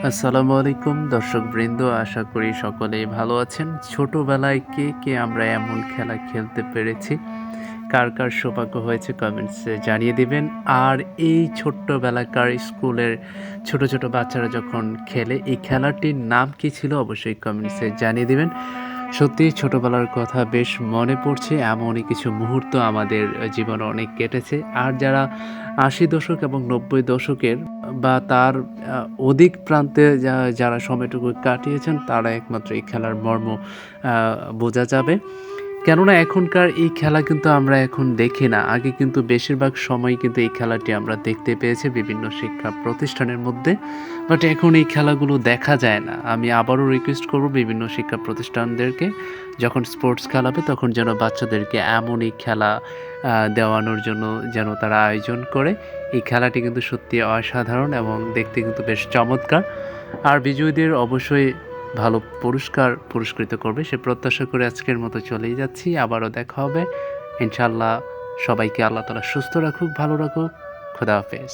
আসসালামু আলাইকুম দর্শকবৃন্দ, আশা করি সকলেই ভালো আছেন। ছোটবেলায় কে কে আমরা এমন খেলা খেলতে পেরেছি, কার কার সৌভাগ্য হয়েছে কমেন্টসে জানিয়ে দিবেন। আর এই ছোট্টবেলাকার স্কুলের ছোট ছোট বাচ্চারা যখন খেলে, এই খেলাটির নাম কি ছিল অবশ্যই কমেন্টসে জানিয়ে দিবেন। সত্যি ছোটবেলার কথা বেশ মনে পড়ছে, এমনই কিছু মুহূর্ত আমাদের জীবনে অনেক কেটেছে। আর যারা ৮০ দশক এবং ৯০ দশকের বা তার অধিক প্রান্তে যারা সময়টুকু কাটিয়েছেন, তারা একমাত্র এই খেলার মর্ম বোঝা যাবে। কেননা এখনকার এই খেলা কিন্তু আমরা এখন দেখি না। আগে কিন্তু বেশিরভাগ সময় কিন্তু এই খেলাটি আমরা দেখতে পেয়েছি বিভিন্ন শিক্ষা প্রতিষ্ঠানের মধ্যে। বাট এখন এই খেলাগুলো দেখা যায় না। আমি আবারও রিকোয়েস্ট করব বিভিন্ন শিক্ষা প্রতিষ্ঠানদেরকে, যখন স্পোর্টস খেলাবে তখন যেন বাচ্চাদেরকে এমনই খেলা দেওয়ানোর জন্য যেন তারা আয়োজন করে। এই খেলাটি কিন্তু সত্যি অসাধারণ এবং দেখতে কিন্তু বেশ চমৎকার। আর বিজয়ীদের অবশ্যই ভালো পুরস্কৃত করবে সে প্রত্যাশা করে আজকের মতো চলেই যাচ্ছি। আবারও দেখা হবে ইনশাআল্লাহ। সবাইকে আল্লাহ তাআলা সুস্থ রাখুক, ভালো রাখুক। খোদা হাফেজ।